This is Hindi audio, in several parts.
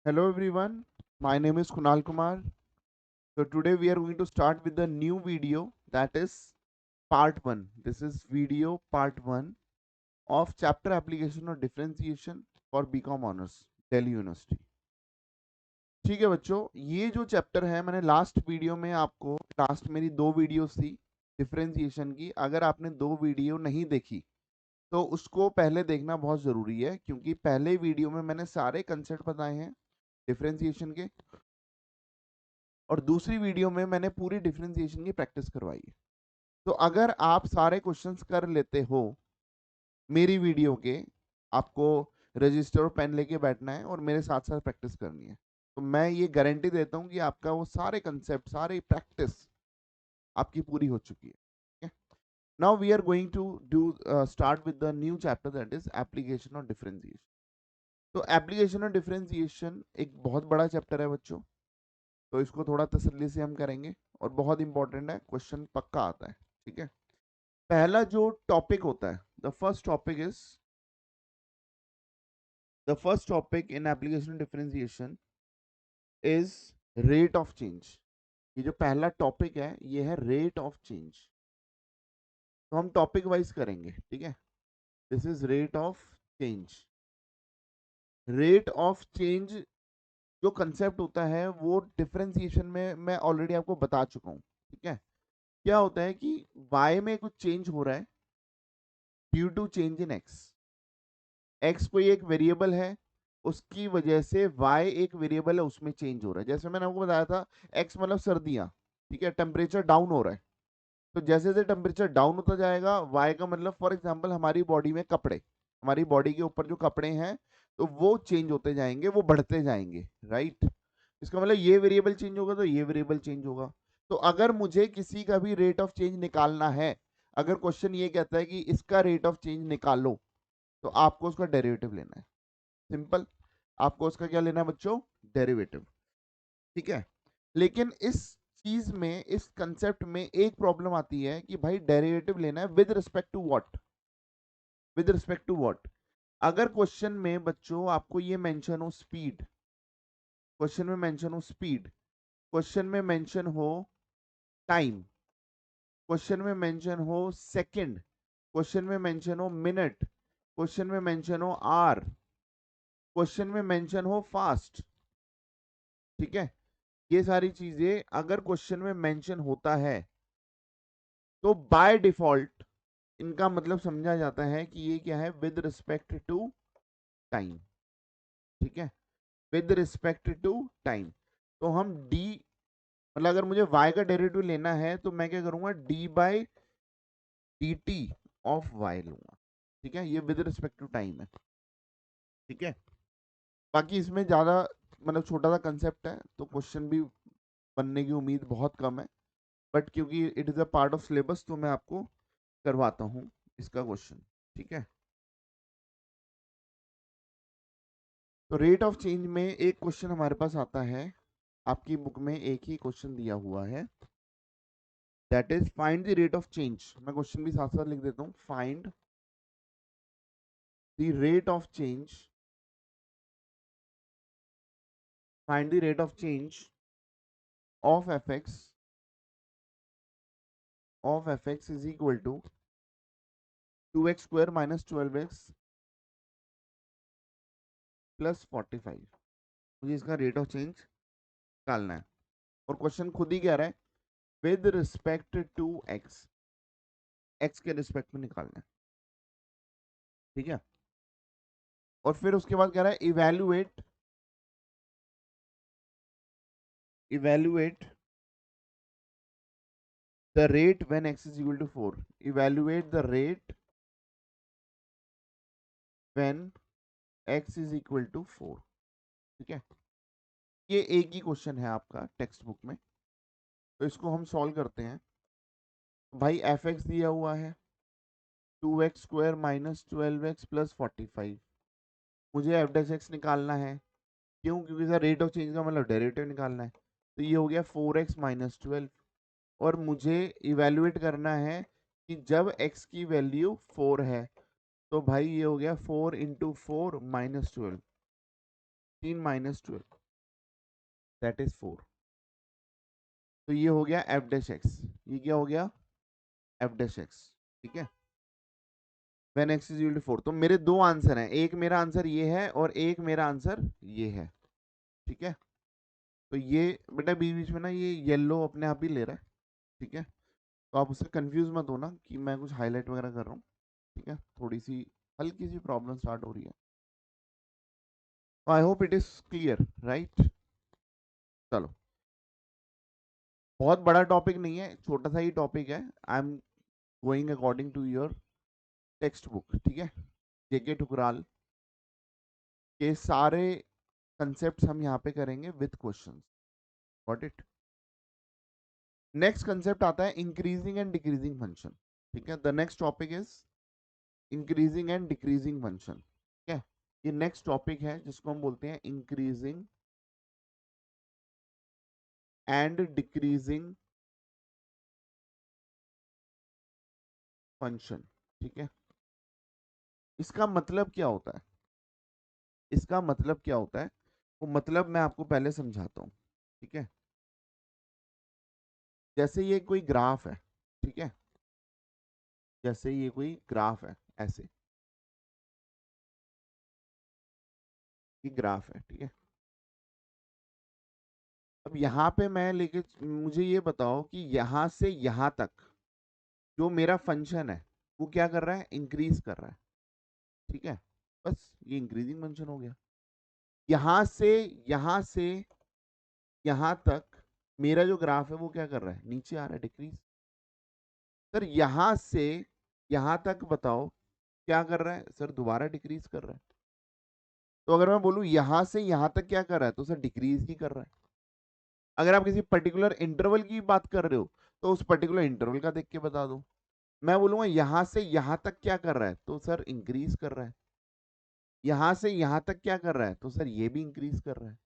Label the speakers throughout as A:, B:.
A: Hello everyone, my name is Kunal Kumar. So today we are going to start with the new video, that is part 1. This is video part 1 of chapter application or differentiation for BCom Honors, Delhi University. ठीक है बच्चों, ये जो चैप्टर है मैंने लास्ट वीडियो में आपको लास्ट मेरी 2 वीडियोस थी डिफरेंशिएशन की। अगर आपने 2 वीडियो नहीं देखी तो उसको पहले देखना बहुत ज़रूरी है, क्योंकि पहले वीडियो में मैंने सारे कंसेप्ट बताए हैं डिफरेंशिएशन के, और दूसरी वीडियो में मैंने पूरी डिफरेंशिएशन की प्रैक्टिस करवाई है। तो अगर आप सारे क्वेश्चंस कर लेते हो मेरी वीडियो के, आपको रजिस्टर और पेन लेके बैठना है और मेरे साथ साथ प्रैक्टिस करनी है, तो मैं ये गारंटी देता हूँ कि आपका वो सारे कंसेप्ट सारे प्रैक्टिस आपकी पूरी हो चुकी है। Now we are going to do start with the new chapter, that is application और डिफरेंशिएशन। तो एप्लीकेशन और डिफरेंशिएशन एक बहुत बड़ा चैप्टर है बच्चों, तो इसको थोड़ा तसल्ली से हम करेंगे और बहुत इंपॉर्टेंट है, क्वेश्चन पक्का आता है। ठीक है, पहला जो टॉपिक होता है, the first topic in application differentiation is rate of change. ये जो पहला टॉपिक है ये है रेट ऑफ चेंज। तो हम टॉपिक वाइज करेंगे, ठीक है। This is rate of change. Rate of change जो कंसेप्ट होता है वो डिफरेंशिएशन में मैं ऑलरेडी आपको बता चुका हूँ। ठीक है, क्या होता है कि y में कुछ चेंज हो रहा है due to change in x। x कोई एक वेरिएबल है, उसकी वजह से y एक वेरिएबल है उसमें चेंज हो रहा है। जैसे मैंने आपको बताया था, x मतलब सर्दियां, ठीक है, टेम्परेचर डाउन हो रहा है। तो जैसे जैसे टेम्परेचर डाउन होता जाएगा, y का मतलब फॉर एग्जांपल हमारी बॉडी में कपड़े, हमारी बॉडी के ऊपर जो कपड़े हैं तो वो चेंज होते जाएंगे, वो बढ़ते जाएंगे, राइट। इसका मतलब ये वेरिएबल चेंज होगा तो ये वेरिएबल चेंज होगा। तो अगर मुझे किसी का भी रेट ऑफ चेंज निकालना है, अगर क्वेश्चन ये कहता है कि इसका रेट ऑफ चेंज निकालो, तो आपको उसका डेरिवेटिव लेना है। सिंपल, आपको उसका क्या लेना है बच्चों, डेरिवेटिव। ठीक है, लेकिन इस चीज में, इस कंसेप्ट में एक प्रॉब्लम आती है कि भाई डेरिवेटिव लेना है with respect to what, with respect to what. अगर क्वेश्चन में बच्चों आपको ये मेंशन हो स्पीड, क्वेश्चन में मेंशन हो स्पीड, क्वेश्चन में मेंशन हो टाइम, क्वेश्चन में मेंशन हो सेकंड, क्वेश्चन में मेंशन हो मिनट, क्वेश्चन में मेंशन हो आर, क्वेश्चन में मेंशन हो फास्ट, ठीक है, ये सारी चीजें अगर क्वेश्चन में मेंशन होता है तो बाय डिफॉल्ट इनका मतलब समझा जाता है कि ये क्या है, विद रिस्पेक्ट टू टाइम। ठीक है, विद रिस्पेक्ट टू टाइम। तो हम डी, मतलब अगर मुझे y का डेरिवेटिव लेना है तो मैं क्या करूंगा, d by D T of y लूंगा। ठीक है, ये विद रिस्पेक्ट टू टाइम है। ठीक है, बाकी इसमें ज़्यादा मतलब छोटा सा कंसेप्ट है तो क्वेश्चन भी बनने की उम्मीद बहुत कम है, बट क्योंकि it is a part of syllabus तो मैं आपको करवाता हूँ इसका क्वेश्चन। ठीक है, तो रेट ऑफ चेंज में एक क्वेश्चन हमारे पास आता है, आपकी बुक में एक ही क्वेश्चन दिया हुआ है, that is find the rate of change. मैं क्वेश्चन भी साथ साथ लिख देता हूँ, find the rate of change, find the rate of change of F X is equal to 2x square minus 12x plus 45। मुझे इसका रेट ऑफ चेंज निकालना है, और क्वेश्चन खुद ही कह रहा है with respect to X, X के रिस्पेक्ट में निकालना है। ठीक है, और फिर उसके बाद कह रहा है evaluate, evaluate the rate when x is equal to 4, evaluate the rate when x is equal to 4। ठीक है, ये एक ही क्वेश्चन है आपका टेक्स्ट बुक में, तो इसको हम सॉल्व करते हैं। भाई एफ एक्स दिया हुआ है 2x square minus 12x plus 45, मुझे एफ डैश एक्स निकालना है। क्यों, क्योंकि सर रेट ऑफ चेंज का मतलब डेरिवेटिव निकालना है। तो ये हो गया 4x माइनस 12, और मुझे इवेल्युएट करना है कि जब x की वैल्यू 4 है, तो भाई ये हो गया 4 into 4 minus 12। 16 minus 12 that is 4। तो ये हो गया एफ डैश एक्स, ये क्या हो गया एफ डैश एक्स, ठीक है। When X is equal to 4, तो मेरे दो आंसर हैं, एक मेरा आंसर ये है और एक मेरा आंसर ये है, ठीक है। तो ये बेटा बीच बीच में ना ये येलो अपने आप ही ले रहा है, ठीक है। तो आप उससे कंफ्यूज मत होना कि मैं कुछ हाईलाइट वगैरह कर रहा हूँ, ठीक है। थोड़ी सी हल्की सी प्रॉब्लम स्टार्ट हो रही है। I hope it is clear, right. चलो, बहुत बड़ा टॉपिक नहीं है, छोटा सा ही टॉपिक है। I am going according to your text book, ठीक है। जेके ठुकराल के सारे कंसेप्ट हम यहाँ पे करेंगे with questions, got it. Next concept आता है इंक्रीजिंग एंड डिक्रीजिंग फंक्शन, ठीक है। The next topic is increasing and decreasing function, ठीक है। ये नेक्स्ट टॉपिक है जिसको हम बोलते हैं इंक्रीजिंग एंड डिक्रीजिंग फंक्शन, ठीक है। इसका मतलब क्या होता है, इसका मतलब क्या होता है, वो मतलब मैं आपको पहले समझाता हूँ, ठीक है। जैसे ये कोई ग्राफ है, ठीक है, जैसे ये कोई ग्राफ है, ऐसे ये ग्राफ है, ठीक है। अब यहाँ पे मैं लेके, मुझे ये बताओ कि यहाँ से यहाँ तक जो मेरा फंक्शन है वो क्या कर रहा है, इंक्रीज कर रहा है, ठीक है। बस ये इंक्रीजिंग फंक्शन हो गया। यहाँ से यहाँ तक मेरा जो ग्राफ है वो क्या कर रहा है, नीचे आ रहा है, डिक्रीज। सर यहाँ से यहाँ तक बताओ क्या कर रहा है, सर दोबारा डिक्रीज कर रहा है। तो अगर मैं बोलूं यहाँ से यहाँ तक क्या कर रहा है, तो सर डिक्रीज ही कर रहा है। अगर आप किसी पर्टिकुलर इंटरवल की बात कर रहे हो तो उस पर्टिकुलर इंटरवल का देख के बता दो। मैं बोलूंगा यहाँ से यहाँ तक क्या कर रहा है, तो सर इंक्रीज कर रहा है। यहाँ से यहाँ तक क्या कर रहा है, तो सर ये भी इंक्रीज कर रहा है।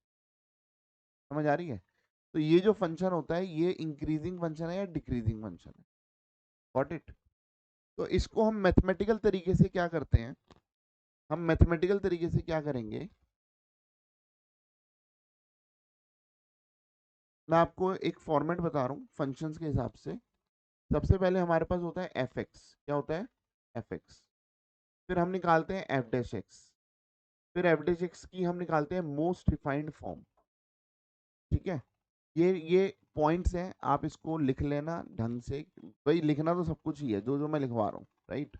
A: समझ आ रही है। तो ये जो फंक्शन होता है ये इंक्रीजिंग फंक्शन है या डिक्रीजिंग फंक्शन है, गॉट इट। तो इसको हम मैथमेटिकल तरीके से क्या करते हैं, हम मैथमेटिकल तरीके से क्या करेंगे, मैं आपको एक फॉर्मेट बता रहा हूँ फंक्शंस के हिसाब से। सबसे पहले हमारे पास होता है एफ एक्स, क्या होता है एफ एक्स। फिर हम निकालते हैं एफ डैश एक्स, फिर एफ डैश एक्स की हम निकालते हैं मोस्ट रिफाइंड फॉर्म, ठीक है। ये पॉइंट्स हैं, आप इसको लिख लेना ढंग से। भाई लिखना तो सब कुछ ही है जो जो मैं लिखवा रहा हूँ, राइट।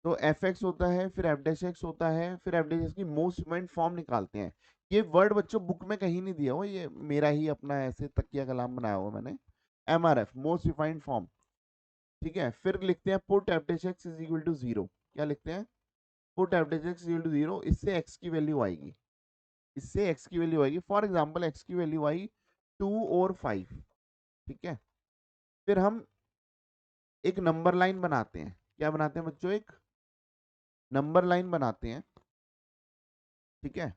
A: तो एफ एक्स होता है, फिर एफ डैश एक्स होता है, फिर एफ डैश एक्स की मोस्ट रिफाइंड फॉर्म निकालते हैं। ये वर्ड बच्चों बुक में कहीं नहीं दिया हुआ, ये मेरा ही अपना ऐसे तकिया कलाम बनाया हुआ मैंने। M R F most refined form, ठीक है। फिर लिखते हैं put F dash X is equal to 0, क्या लिखते हैं, put F dash X is equal to 0। इससे एक्स की वैल्यू आएगी, इससे एक्स की वैल्यू आएगी, फॉर एग्जाम्पल एक्स की वैल्यू आई 2 और 5, ठीक है। फिर हम एक नंबर लाइन बनाते हैं, क्या बनाते हैं बच्चों, एक नंबर लाइन बनाते हैं, ठीक है।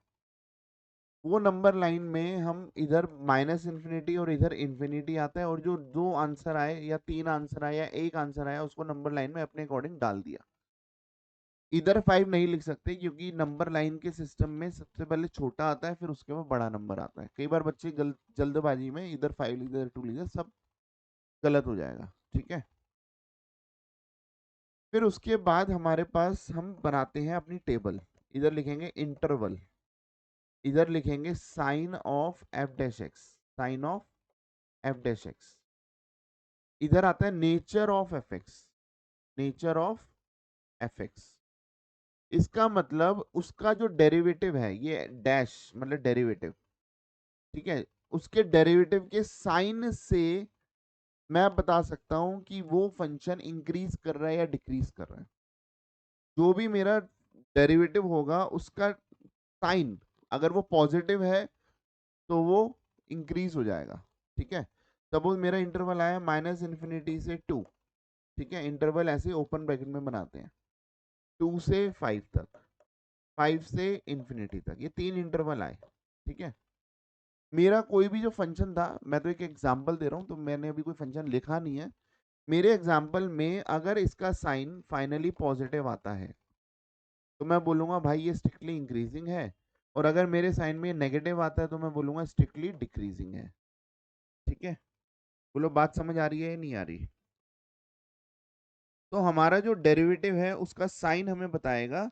A: वो नंबर लाइन में हम इधर माइनस इन्फिनिटी और इधर इन्फिनिटी आता है, और जो दो आंसर आए या तीन आंसर आए या एक आंसर आया उसको नंबर लाइन में अपने अकॉर्डिंग डाल दिया। इधर 5 नहीं लिख सकते क्योंकि नंबर लाइन के सिस्टम में सबसे पहले छोटा आता है फिर उसके बाद बड़ा नंबर आता है। कई बार बच्चे जल्दबाजी में इधर 5 लिख इधर 2 लिख, सब गलत हो जाएगा, ठीक है। फिर उसके बाद हमारे पास हम बनाते हैं अपनी टेबल। इधर लिखेंगे इंटरवल, इधर लिखेंगे sign of F dash X, sign of F dash X. इधर आता है nature of F X, nature of F X. इसका मतलब उसका जो डेरिवेटिव है, ये डैश मतलब डेरिवेटिव, ठीक है। उसके डेरिवेटिव के साइन से मैं बता सकता हूं कि वो फंक्शन इंक्रीज कर रहा है या डिक्रीज कर रहा है। जो भी मेरा डेरिवेटिव होगा उसका साइन अगर वो पॉजिटिव है तो वो इंक्रीज हो जाएगा, ठीक है। सपोज मेरा इंटरवल आया माइनस इन्फिनिटी से 2, ठीक है। इंटरवल ऐसे ओपन ब्रैकेट में बनाते हैं, 2 से 5 तक, 5 से इन्फिनिटी तक, ये तीन इंटरवल आए, ठीक है। मेरा कोई भी जो फंक्शन था, मैं तो एक एग्जांपल दे रहा हूं, तो मैंने अभी कोई फंक्शन लिखा नहीं है। मेरे एग्जांपल में अगर इसका साइन फाइनली पॉजिटिव आता है तो मैं बोलूंगा भाई ये स्ट्रिक्टली इंक्रीजिंग है। और अगर मेरे साइन में नेगेटिव आता है तो मैं बोलूंगा स्ट्रिक्टली डिक्रीजिंग है। ठीक है, बोलो बात समझ आ रही है या नहीं आ रही? तो हमारा जो डेरिवेटिव है उसका साइन हमें बताएगा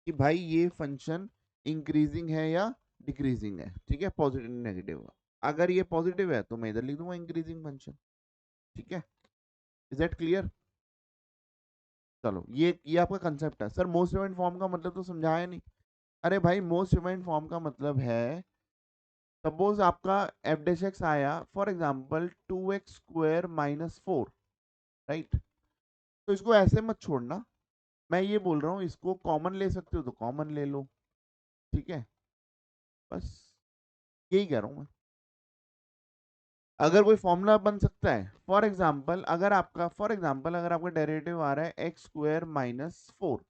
A: कि भाई ये फंक्शन इंक्रीजिंग है या डिक्रीजिंग है। ठीक है, पॉजिटिव नेगेटिव। अगर ये पॉजिटिव है तो मैं इधर लिख दूंगा इंक्रीजिंग फंक्शन। ठीक है, इज दैट क्लियर? चलो, ये आपका कंसेप्ट है। सर मोस्ट डिफाइंड फॉर्म का मतलब तो समझाया नहीं। अरे भाई, मोस्ट डिफाइंड फॉर्म का मतलब है, सपोज आपका एफ डैश एक्स आया फॉर एग्जांपल 2x² - 4, राइट? तो इसको ऐसे मत छोड़ना, मैं ये बोल रहा हूँ इसको कॉमन ले सकते हो तो कॉमन ले लो। ठीक है, बस यही कह रहा हूँ मैं। अगर कोई फॉर्मूला बन सकता है, फॉर एग्जांपल अगर आपका डेरिवेटिव आ रहा है x² - 4,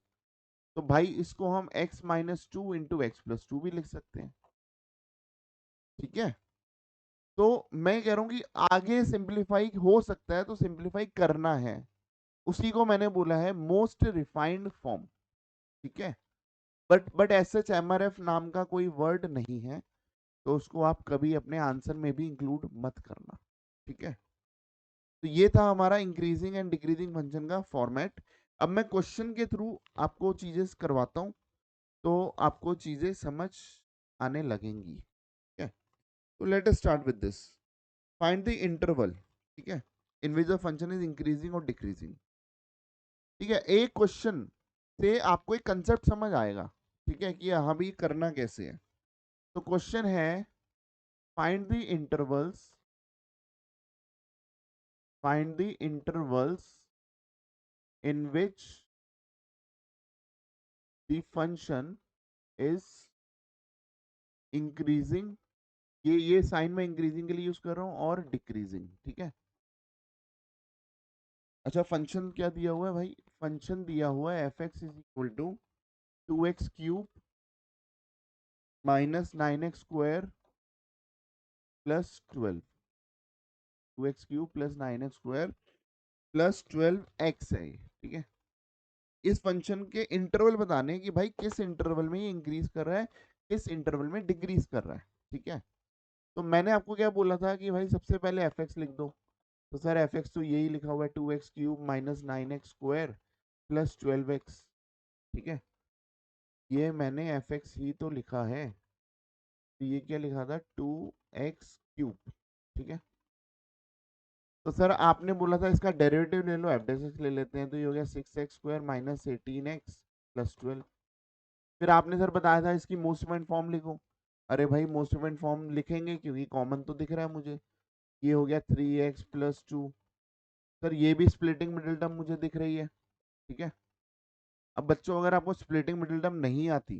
A: तो भाई इसको हम x - 2 इंटू एक्स प्लस 2 भी लिख सकते हैं। ठीक है, तो मैं कह रहा हूं कि आगे सिंप्लीफाई हो सकता है तो सिंप्लीफाई करना है, उसी को मैंने बोला है मोस्ट रिफाइंड फॉर्म। ठीक है, बट ऐसे एमआरएफ नाम का कोई वर्ड नहीं है, तो उसको आप कभी अपने आंसर में भी इंक्लूड मत करना। ठीक है, तो ये था हमारा इंक्रीजिंग एंड डिक्रीजिंग फंक्शन का फॉर्मेट। अब मैं क्वेश्चन के थ्रू आपको चीजें करवाता हूं, तो आपको चीजें समझ आने लगेंगी। ठीक है, तो let us start with this. Find the interval, ठीक है, in which the function is increasing और डिक्रीजिंग। ठीक है, एक क्वेश्चन से आपको एक कंसेप्ट समझ आएगा। ठीक है, कि हाँ भी करना कैसे है। तो क्वेश्चन है, find the intervals, find the intervals in which the function is increasing. ये साइन में इंक्रीजिंग के लिए यूज कर रहा हूं, और डिक्रीजिंग। ठीक है, अच्छा फंक्शन क्या दिया हुआ है भाई? फंक्शन दिया हुआ है F X is equal to 2x³ -9x² +12। 2x³ +9x² +12x है ये। ठीक है, इस फंक्शन के इंटरवल बताने हैं कि भाई किस इंटरवल में ये इंक्रीज कर रहा है, किस इंटरवल में डिक्रीज कर रहा है। ठीक है, तो मैंने आपको क्या बोला था कि भाई सबसे पहले एफ एक्स लिख दो। तो सर एफ एक्स तो यही लिखा हुआ है 2x³ -9x² +12x। ठीक है, ये मैंने एफ एक्स ही तो लिखा है, तो ये क्या लिखा था 2x³। ठीक है, तो सर आपने बोला था इसका डेरिवेटिव ले लो, एफ डैश एक्स ले लेते हैं, तो ये हो गया 6x² -18x +12। फिर आपने सर बताया था इसकी मोस्ट डिफाइंड फॉर्म लिखो। अरे भाई मोस्ट डिफाइंड फॉर्म लिखेंगे क्योंकि कॉमन तो दिख रहा है मुझे, ये हो गया 3x + 2। सर ये भी स्प्लिटिंग मिडिल टर्म मुझे दिख रही है। ठीक है, अब बच्चों अगर आपको स्प्लिटिंग मिडिल टर्म नहीं आती,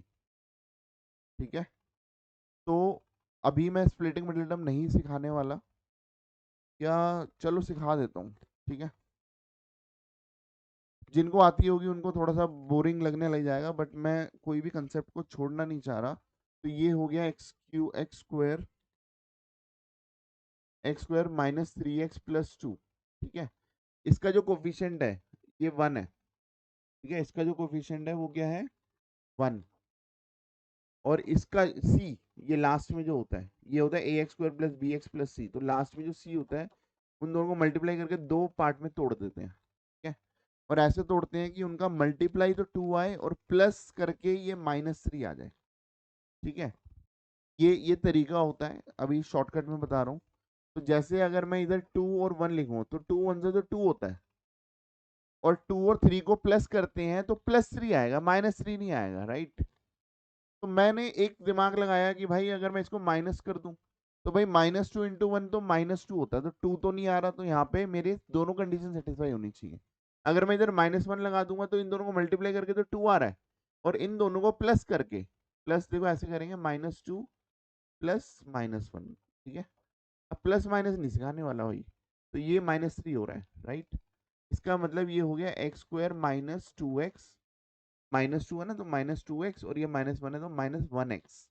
A: ठीक है, तो अभी मैं स्प्लिटिंग मिडिल टर्म नहीं सिखाने वाला, या चलो सिखा देता हूँ। ठीक है, जिनको आती होगी उनको थोड़ा सा बोरिंग लगने लग जाएगा, बट मैं कोई भी कंसेप्ट को छोड़ना नहीं चाह रहा। तो ये हो गया x² -3x + 2। ठीक है, इसका जो कोफिशिएंट है ये 1 है। ठीक है, इसका जो कोफिशिएंट है वो क्या है, 1। और इसका c, ये लास्ट में जो होता है ये होता है ax² + bx + c। तो लास्ट में जो c होता है उन दोनों को मल्टीप्लाई करके दो पार्ट में तोड़ देते हैं। ठीक है, और ऐसे तोड़ते हैं कि उनका मल्टीप्लाई तो 2 आए और प्लस करके ये -3 आ जाए। ठीक है, ये तरीका होता है, अभी शॉर्टकट में बता रहा हूँ। तो जैसे अगर मैं इधर 2 और 1 लिखूं तो 2 1 से तो 2 होता है, और 2 और 3 को प्लस करते हैं तो +3 आएगा, -3 नहीं आएगा, राइट? तो मैंने एक दिमाग लगाया कि भाई अगर मैं इसको माइनस कर दूं, तो भाई -2 × 1 तो -2 होता है, तो 2 तो नहीं आ रहा, तो यहाँ पे मेरे दोनों कंडीशन सेटिस्फाई होनी चाहिए। अगर मैं इधर -1 लगा दूंगा तो इन दोनों को मल्टीप्लाई करके तो 2 आ रहा है, और इन दोनों को प्लस करके, प्लस देखो ऐसे करेंगे -2 + -1। ठीक है, अब प्लस माइनस नहीं सिखाने वाला भाई, तो ये -3 हो रहा है, राइट? इसका मतलब ये हो गया x² -2x, -2 है ना, तो -2x, और ये -1 है तो -1x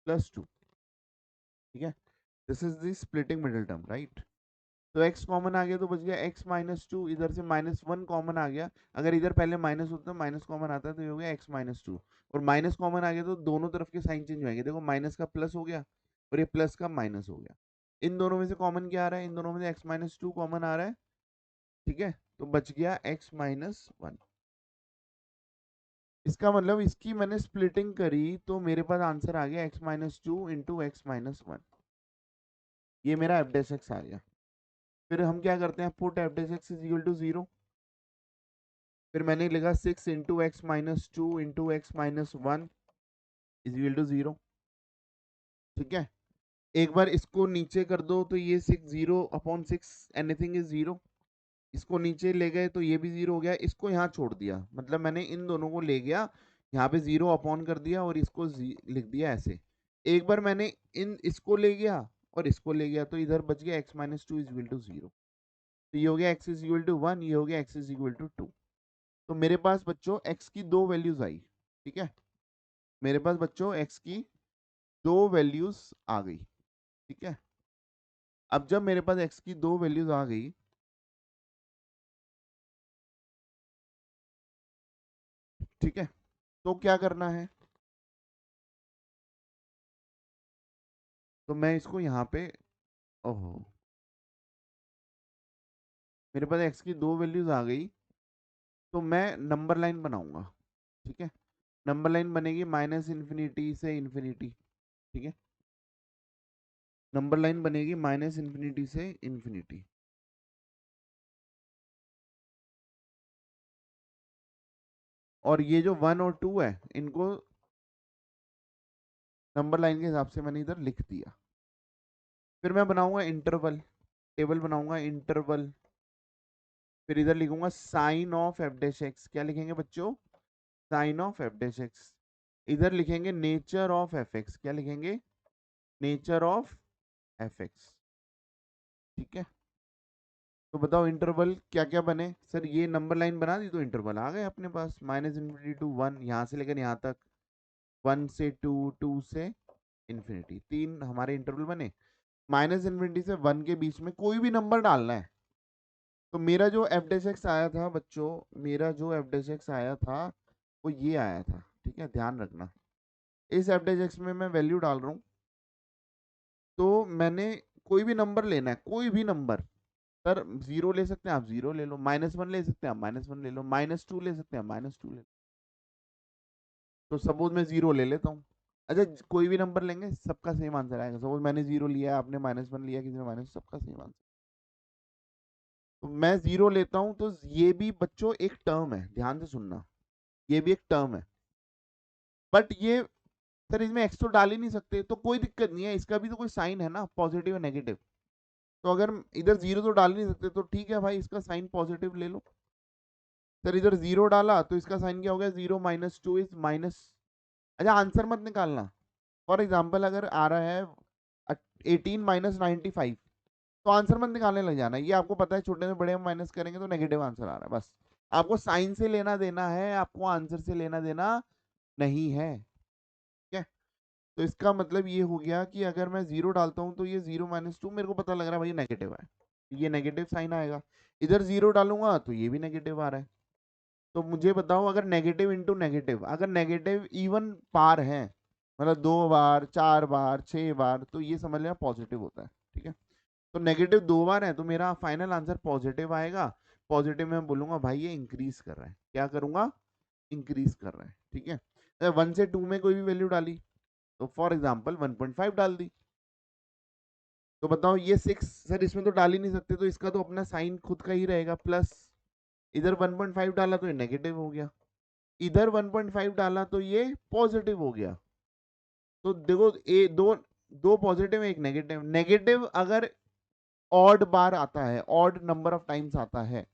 A: + 2। ठीक है, this is the splitting middle term, right? तो x कॉमन आ गया तो बच गया x -2, इधर से -1 कॉमन आ गया। अगर इधर पहले माइनस होता तो माइनस कॉमन आता है, तो ये हो गया x -2। और माइनस कॉमन आ गया तो दोनों तरफ के साइन चेंज होंगे। देखो माइनस का प्लस हो गया और ये प्लस का माइनस हो गया। इन दोनों में से कॉमन क्या आ रहा है? इन दोनों में से एक्स माइनस टू कॉमन आ रहा है, ठीक है, तो बच गया एक्स माइनस वन। इसका मतलब इसकी मैंने स्प्लिटिंग करी तो मेरे पास आंसर आ गया X minus two into X minus one. ये मेरा एफ डैश एक्स आ गया। फिर हम क्या करते हैं, put F dash X is equal to zero. फिर मैंने लिखा six into X minus two into X minus one is equal to zero, ठीक है। एक बार इसको नीचे कर दो तो ये six, zero upon six anything is zero. इसको नीचे ले गए तो ये भी जीरो हो गया। इसको यहाँ छोड़ दिया, मतलब मैंने इन दोनों को ले गया यहाँ पे जीरो अपॉन कर दिया और इसको लिख दिया ऐसे। एक बार मैंने इन इसको ले गया और इसको ले गया तो इधर बच गया X minus two is equal to zero. तो ये हो गया X is equal to one, ये हो गया X is equal to two. तो मेरे पास बच्चों एक्स की दो वैल्यूज आई, ठीक है। मेरे पास बच्चों एक्स की दो वैल्यूज आ गई, ठीक है। अब जब मेरे पास एक्स की दो वैल्यूज आ गई, ठीक है, तो क्या करना है, तो मैं इसको यहाँ पे, ओहो, मेरे पास एक्स की दो वैल्यूज आ गई तो मैं नंबर लाइन बनाऊंगा, ठीक है। नंबर लाइन बनेगी माइनस इन्फिनिटी से इन्फिनिटी, ठीक है। नंबर लाइन बनेगी माइनस इन्फिनिटी से इन्फिनिटी। और ये जो वन और टू है इनको नंबर लाइन के हिसाब से मैंने इधर लिख दिया। फिर मैं बनाऊंगा इंटरवल, टेबल बनाऊंगा इंटरवल। फिर इधर लिखूंगा sign of F dash X. क्या लिखेंगे बच्चों? Sign of F dash X. इधर लिखेंगे नेचर ऑफ एफ एक्स। क्या लिखेंगे? नेचर ऑफ एफ एक्स, ठीक है। तो बताओ इंटरवल क्या क्या बने? सर ये नंबर लाइन बना दी तो इंटरवल आ गए अपने पास, माइनस इन्फिनिटी टू वन, यहाँ से लेकर यहाँ तक, वन से टू, टू से इन्फिनिटी, तीन हमारे इंटरवल बने। माइनस इन्फिनिटी से वन के बीच में कोई भी नंबर डालना है। तो मेरा जो एफ डैश एक्स आया था बच्चों, मेरा जो एफ डैश एक्स आया था वो ये आया था, ठीक है, ध्यान रखना। इस एफ डैश एक्स में मैं वैल्यू डाल रहा हूँ, तो मैंने कोई भी नंबर लेना है, कोई भी नंबर। सर जीरो ले सकते हैं आप, जीरो ले लो। माइनस वन ले सकते हैं आप, माइनस वन ले लो। माइनस टू ले सकते हैं, माइनस टू ले लो। तो सपोज मैं जीरो ले लेता हूँ। अच्छा कोई भी नंबर लेंगे सबका सेम आंसर आएगा। सपोज मैंने जीरो लिया, आपने माइनस वन लिया, किसी ने माइनस, सबका सेम आंसर। तो मैं जीरो लेता हूँ तो ये भी बच्चों एक टर्म है, ध्यान से सुनना, ये भी एक टर्म है। बट ये, सर इसमें एक्स तो डाल ही नहीं सकते, तो कोई दिक्कत नहीं है, इसका भी तो कोई साइन है ना, पॉजिटिव और नेगेटिव। तो अगर इधर जीरो तो डाल नहीं सकते तो ठीक है भाई, इसका साइन पॉजिटिव ले लो। सर इधर जीरो डाला तो इसका साइन क्या हो गया? Zero minus two is minus. अच्छा आंसर मत निकालना। फॉर एग्जाम्पल अगर आ रहा है 18 - 95, तो आंसर मत निकालने लग जाना। ये आपको पता है छोटे से बड़े में माइनस करेंगे तो नेगेटिव आंसर आ रहा है, बस। आपको साइन से लेना देना है, आपको आंसर से लेना देना नहीं है, ठीक है। तो इसका मतलब ये हो गया कि अगर मैं जीरो डालता हूँ तो ये जीरो माइनस टू मेरे को पता लग रहा है भाई नेगेटिव है, ये नेगेटिव साइन आएगा। इधर जीरो डालूंगा तो ये भी नेगेटिव आ रहा है। तो मुझे बताओ, अगर नेगेटिव इंटू नेगेटिव, अगर नेगेटिव इवन पार है, मतलब दो बार, चार बार, छह बार, तो ये समझ लेना पॉजिटिव होता है, ठीक है। तो नेगेटिव दो बार है तो मेरा फाइनल आंसर पॉजिटिव आएगा। पॉजिटिव में बोलूंगा भाई ये इंक्रीज कर रहा है। क्या करूंगा? इंक्रीज कर रहा है, ठीक है। वन से टू में कोई भी वैल्यू डाली, तो फॉर एग्जाम्पल 1.5 डाल दी, तो बताओ ये सिक्स, सर इसमें तो डाल ही नहीं सकते, तो इसका तो अपना साइन खुद का ही रहेगा प्लस। इधर 1.5 डाला तो ये नेगेटिव हो गया, इधर 1.5 डाला तो ये पॉजिटिव हो गया। तो देखो ए दो, दो पॉजिटिव एक नेगेटिव। नेगेटिव अगर ऑड बार आता है, ऑड नंबर ऑफ टाइम्स आता है,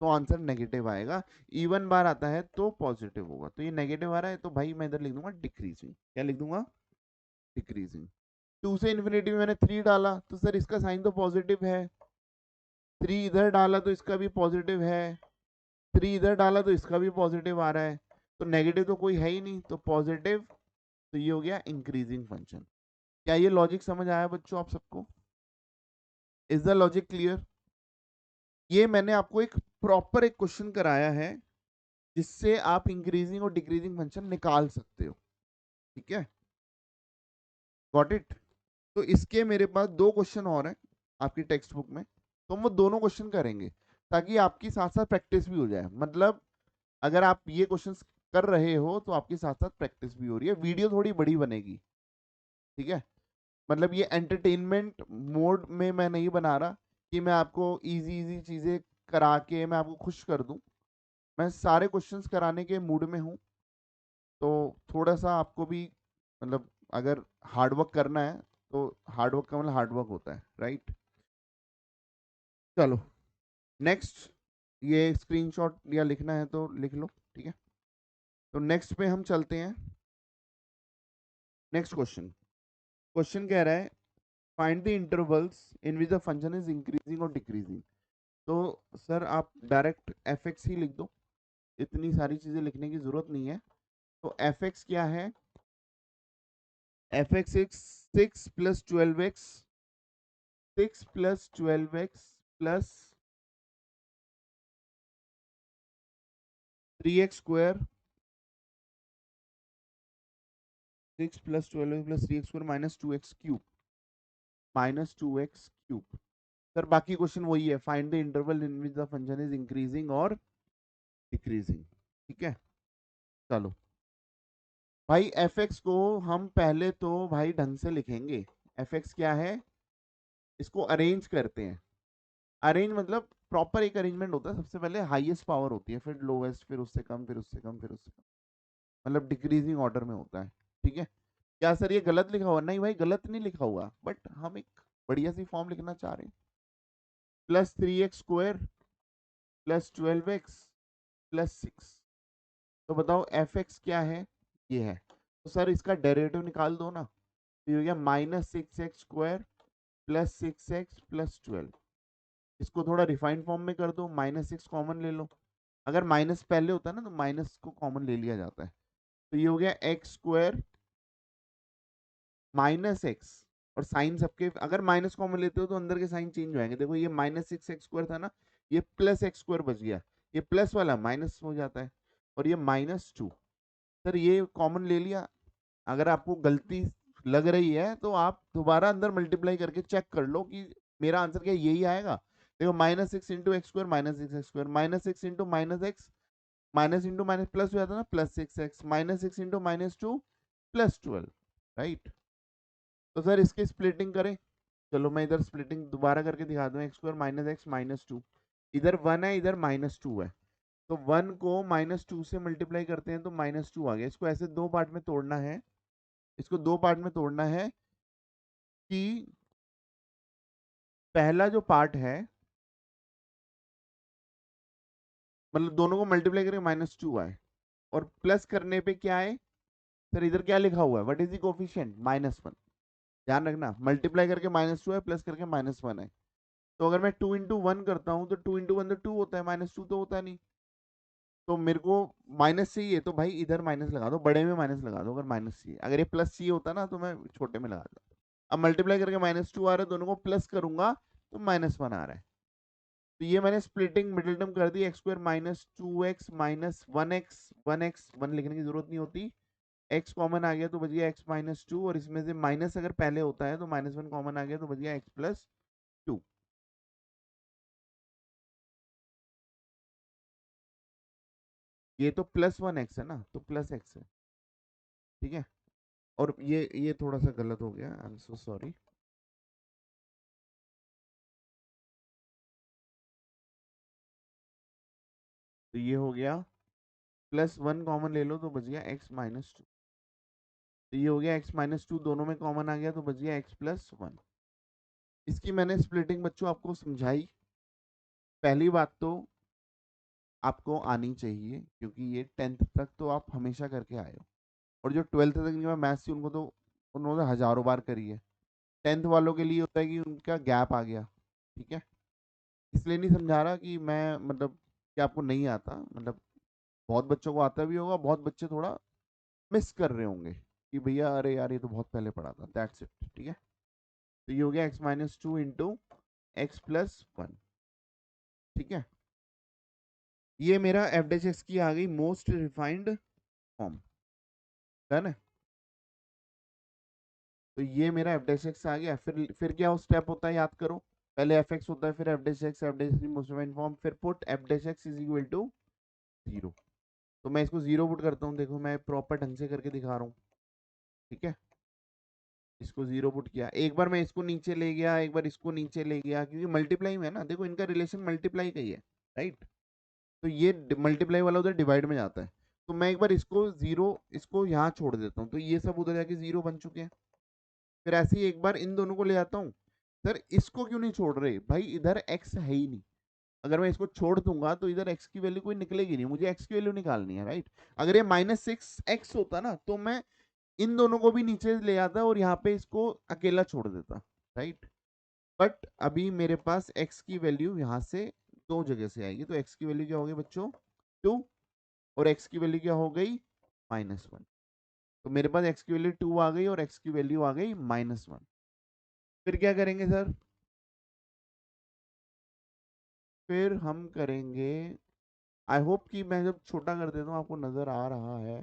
A: तो आंसर नेगेटिव आएगा। इवन बार आता है तो पॉजिटिव होगा। तो ये नेगेटिव आ रहा है तो भाई मैं इधर लिख दूंगा डिक्रीजिंग। क्या लिख दूंगा? डिक्रीजिंग। टू से इन्फिनिटी में मैंने थ्री डाला तो सर इसका साइन तो पॉजिटिव है, थ्री इधर डाला तो इसका भी पॉजिटिव है, थ्री इधर डाला तो इसका भी पॉजिटिव आ रहा है, तो नेगेटिव तो कोई है ही नहीं, तो पॉजिटिव। तो ये हो गया इंक्रीजिंग फंक्शन। क्या ये लॉजिक समझ आया बच्चों आप सबको? Is the logic clear? ये मैंने आपको एक प्रॉपर एक क्वेश्चन कराया है जिससे आप इंक्रीजिंग और डिक्रीजिंग फंक्शन निकाल सकते हो। ठीक है, गॉट इट। तो इसके मेरे पास दो क्वेश्चन और हैं आपकी टेक्स्ट बुक में, तो हम वो दोनों क्वेश्चन करेंगे ताकि आपकी साथ साथ प्रैक्टिस भी हो जाए। मतलब अगर आप ये क्वेश्चंस कर रहे हो तो आपके साथ साथ प्रैक्टिस भी हो रही है। वीडियो थोड़ी बड़ी बनेगी, ठीक है। मतलब ये एंटरटेनमेंट मोड में मैं नहीं बना रहा कि मैं आपको इजी इजी चीजें करा के मैं आपको खुश कर दूं। मैं सारे क्वेश्चंस कराने के मूड में हूँ। तो थोड़ा सा आपको भी मतलब अगर हार्डवर्क करना है तो हार्डवर्क का मतलब हार्डवर्क होता है, राइट। चलो नेक्स्ट, ये स्क्रीनशॉट या लिखना है तो लिख लो, ठीक है। तो नेक्स्ट पे हम चलते हैं। नेक्स्ट क्वेश्चन, क्वेश्चन कह रहा है find the intervals in which the function is increasing और डिक्रीजिंग। तो सर आप डायरेक्ट एफ एक्स ही लिख दो, इतनी सारी चीजें लिखने की जरूरत नहीं है। तो एफ एक्स क्या है, F x x 6 + 12x, 6 + 12x plus 3x² 6 + 12x + 3x² -2x³ sir बाकी क्वेश्चन वही है, find the interval in which the function is increasing और डिक्रीजिंग। ठीक है, चलो भाई एफ एक्स को हम पहले तो भाई ढंग से लिखेंगे। एफ एक्स क्या है, इसको अरेंज करते हैं। अरेंज मतलब प्रॉपर एक अरेंजमेंट होता है, सबसे पहले हाईएस्ट पावर होती है, फिर लोवेस्ट, फिर उससे कम, फिर उससे कम, फिर उससे कम, मतलब डिक्रीजिंग ऑर्डर में होता है। ठीक है, क्या सर ये गलत लिखा हुआ? नहीं भाई गलत नहीं लिखा हुआ, बट हम एक बढ़िया सी फॉर्म लिखना चाह रहे हैं। +3x² +12x +6। तो बताओ एफ एक्स क्या है, ये है। तो सर इसका डेरिवेटिव निकाल दो ना, तो ये हो गया -6x² +6x +12। इसको थोड़ा रिफाइंड फॉर्म में कर दो, -6 कॉमन ले लो। अगर माइनस पहले होता है ना तो माइनस को कॉमन ले लिया जाता है। तो ये हो गया x² -x, और साइन सबके अगर माइनस कॉमन लेते हो तो अंदर के साइन चेंज हो जाएंगे। देखो ये -6x² था ना, ये +x² बच गया, ये प्लस वाला माइनस हो जाता है, और ये -2। सर ये कॉमन ले लिया। अगर आपको गलती लग रही है तो आप दोबारा अंदर मल्टीप्लाई करके चेक कर लो कि मेरा आंसर क्या यही आएगा। देखो -6 × x², -6 × minus into minus plus हो जाता है ना, +6x, -6 × -2 +12, राइट। तो सर इसकी स्प्लिटिंग करें, चलो मैं इधर स्प्लिटिंग दोबारा करके दिखा दूं। x² - x -2, इधर 1 है इधर -2 है, तो 1 को -2 से मल्टीप्लाई करते हैं तो -2 आ गया। इसको ऐसे दो पार्ट में तोड़ना है, इसको दो पार्ट में तोड़ना है कि पहला जो पार्ट है, मतलब दोनों को मल्टीप्लाई करके -2 आए, और प्लस करने पे क्या है सर, इधर क्या लिखा हुआ है, व्हाट इज द कोफिशिएंट, -1। ध्यान रखना, मल्टीप्लाई करके -2 है, प्लस करके -1 है। तो अगर मैं 2 × 1 करता हूँ तो 2 × 1 तो 2 होता है, -2 तो होता नहीं। तो मेरे को माइनस चाहिए, तो भाई इधर माइनस लगा दो, बड़े में माइनस लगा दो। अगर माइनस चाहिए, अगर ये प्लस चाहिए होता ना तो मैं छोटे में लगा दो। अब मल्टीप्लाई करके -2 आ रहा है, दोनों को प्लस करूंगा तो -1 आ रहा है। तो ये मैंने स्प्लिटिंग मिडिल टर्म कर दी, x² -2x -1x, 1x 1 लिखने की जरूरत नहीं होती। x कॉमन आ गया तो बच गया x -2, और इसमें से माइनस अगर पहले होता है तो -1 कॉमन आ गया तो बच गया x +2। ये तो +1x है ना, तो +x है, ठीक है। और ये थोड़ा सा गलत हो गया, आई एम सो सॉरी। तो ये हो गया +1 कॉमन ले लो तो बच गया x -2। तो ये हो गया x -2, दोनों में कॉमन आ गया तो बच गया x +1। इसकी मैंने स्प्लिटिंग बच्चों आपको समझाई। पहली बात तो आपको आनी चाहिए, क्योंकि ये 10th तक तो आप हमेशा करके आए हो, और जो 12th तक जिनके पास मैथ्स थी उनको तो उन्होंने हजारों बार करी है। 10th वालों के लिए होता है कि उनका गैप आ गया, ठीक है। इसलिए नहीं समझा रहा कि मैं मतलब कि आपको नहीं आता, मतलब बहुत बच्चों को आता भी होगा, बहुत बच्चे थोड़ा मिस कर रहे होंगे कि भैया अरे यार ये तो बहुत पहले पढ़ा था, दैट्स इट, ठीक है। तो ये हो गया x -2 × x +1, ठीक है। ये मेरा एफ डैश एक्स की आ गई मोस्ट रिफाइंड फॉर्म, डन है। तो ये मेरा एफ डैश एक्स आ गया। फिर क्या स्टेप होता है याद करो, पहले एफ एक्स होता है, फिर F dash X, F dash की मोस्ट रिफाइंड फॉर्म, फिर put F dash X is equal to 0। तो मैं इसको 0 पुट करता हूँ, देखो मैं प्रॉपर ढंग से करके दिखा रहा हूँ, ठीक है। इसको 0 पुट किया, एक बार मैं इसको नीचे ले गया, एक बार इसको नीचे ले गया, क्योंकि मल्टीप्लाई में है ना, देखो इनका रिलेशन मल्टीप्लाई का ही है, राइट। तो ये मल्टीप्लाई वाला उधर डिवाइड में जाता है। तो मैं एक बार इसको 0, इसको यहाँ छोड़ देता हूँ, तो ये सब उधर जाके 0 बन चुके हैं। फिर ऐसे ही एक बार इन दोनों को ले आता हूँ। सर इसको क्यों नहीं छोड़ रहे भाई, इधर x है ही नहीं। अगर मैं इसको छोड़ दूंगा तो इधर x की वैल्यू कोई निकलेगी नहीं, मुझे x की वैल्यू निकालनी है, राइट। अगर ये -6x होता ना, तो मैं इन दोनों को भी नीचे ले आता और यहाँ पे इसको अकेला छोड़ देता, राइट। बट अभी मेरे पास x की वैल्यू यहाँ से दो जगह से आएगी, तो x की वैल्यू क्या होगी बच्चों, 2, और x की वैल्यू क्या हो गई, -1। तो मेरे पास x की वैल्यू 2 आ गई और x की वैल्यू आ गई -1। फिर क्या करेंगे सर, फिर हम करेंगे, आई होप कि मैं जब छोटा कर देता हूँ आपको नजर आ रहा है,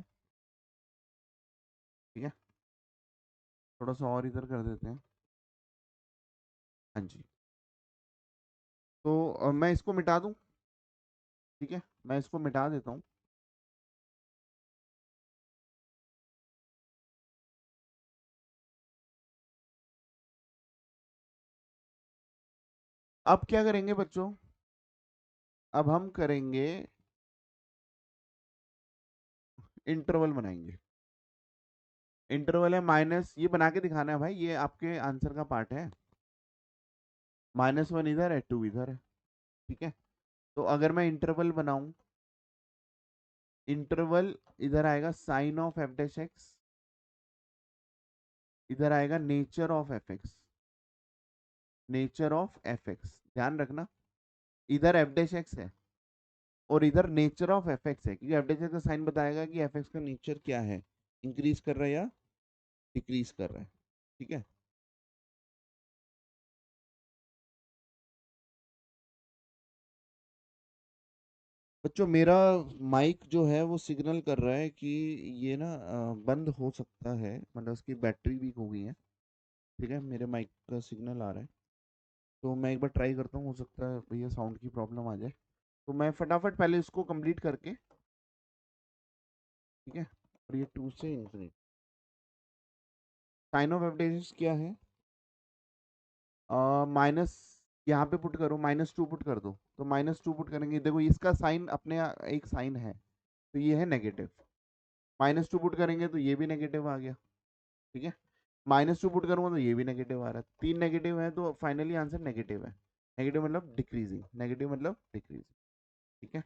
A: ठीक है। थोड़ा सा और इधर कर देते हैं, हाँ जी। तो मैं इसको मिटा दूं, ठीक है, मैं इसको मिटा देता हूँ। अब क्या करेंगे बच्चों, अब हम करेंगे इंटरवल बनाएंगे। इंटरवल है माइनस, ये बना के दिखाना है भाई, ये आपके आंसर का पार्ट है। -1 इधर है, 2 इधर है, ठीक है। तो अगर मैं इंटरवल बनाऊं, इंटरवल इधर आएगा sign of F dash X, इधर आएगा nature of F X, nature of F X, ध्यान रखना। इधर एफ डैश एक्स है और इधर नेचर ऑफ एफ एक्स है, क्योंकि एफ डैश एक्स का साइन बताएगा कि एफ एक्स का नेचर क्या है, इंक्रीज कर रहा है या डिक्रीज कर रहा है, ठीक है। बच्चों मेरा माइक जो है वो सिग्नल कर रहा है कि ये ना बंद हो सकता है, मतलब उसकी बैटरी वीक हो गई है, ठीक है। मेरे माइक का सिग्नल आ रहा है, तो मैं एक बार ट्राई करता हूँ, हो सकता है भैया साउंड की प्रॉब्लम आ जाए। तो मैं फटाफट पहले इसको कंप्लीट करके, ठीक है। और ये 2 से इंफिनिट, साइन ऑफ एफ क्या है, माइनस, यहाँ पे पुट करो, -2 पुट कर दो। तो -2 पुट करेंगे, देखो इसका साइन अपने एक साइन है, तो ये है नेगेटिव। -2 पुट करेंगे तो ये भी नेगेटिव आ गया, ठीक है। -2 पुट करूंगा तो ये भी नेगेटिव आ रहा है, 3 नेगेटिव है, तो फाइनली आंसर नेगेटिव है। नेगेटिव मतलब डिक्रीजिंग, नेगेटिव मतलब डिक्रीजिंग, ठीक है।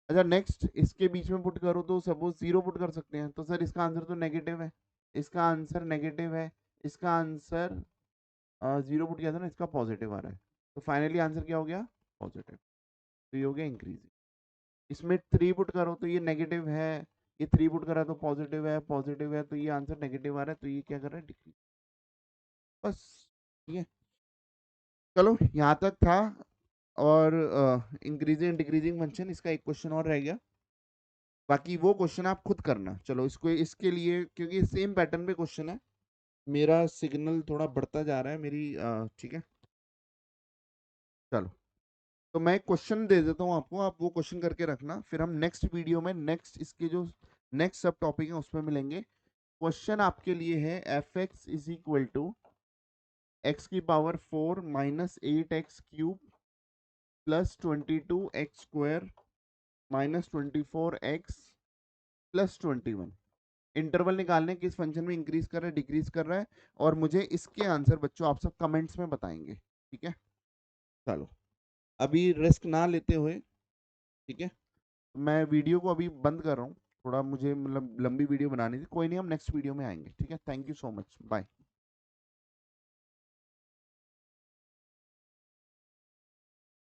A: अच्छा नेक्स्ट, इसके बीच में पुट करो तो सपोज 0 पुट कर सकते हैं, तो सर इसका आंसर तो नेगेटिव है, इसका आंसर नेगेटिव है, इसका आंसर 0 पुट किया था ना, इसका पॉजिटिव आ रहा है। तो फाइनली आंसर क्या हो गया, पॉजिटिव। तो ये हो गया इंक्रीजिंग। इसमें 3 पुट करो तो ये नेगेटिव है, ये 3 पुट करा तो पॉजिटिव है, पॉजिटिव है, तो ये आंसर नेगेटिव आ रहा है, तो ये क्या कर रहा है, डिक्रीज, बस, ठीक है। चलो यहाँ तक था। और इंक्रीजिंग डिक्रीजिंग फंक्शन, इसका एक क्वेश्चन और रह गया, बाकी वो क्वेश्चन आप खुद करना। चलो इसको, इसके लिए क्योंकि सेम पैटर्न पे क्वेश्चन है, मेरा सिग्नल थोड़ा बढ़ता जा रहा है मेरी, ठीक है। चलो, तो मैं क्वेश्चन दे देता हूँ आपको, आप वो क्वेश्चन करके रखना, फिर हम नेक्स्ट वीडियो में नेक्स्ट इसके जो नेक्स्ट सब टॉपिक है उसमें मिलेंगे। क्वेश्चन आपके लिए है, F X is equal to x⁴ -8x³ +22x² -24x +21। Interval निकालने किस फंक्शन में इंक्रीज कर रहा है, डिक्रीज कर रहा है, और मुझे इसके आंसर बच्चों आप सब कमेंट्स में बताएंगे, ठीक है। चलो, अभी रिस्क ना लेते हुए, ठीक है, मैं वीडियो को अभी बंद कर रहा हूँ, थोड़ा मुझे मतलब लंबी वीडियो बनानी थी, कोई नहीं, हम नेक्स्ट वीडियो में आएंगे, ठीक है। Thank you so much, bye.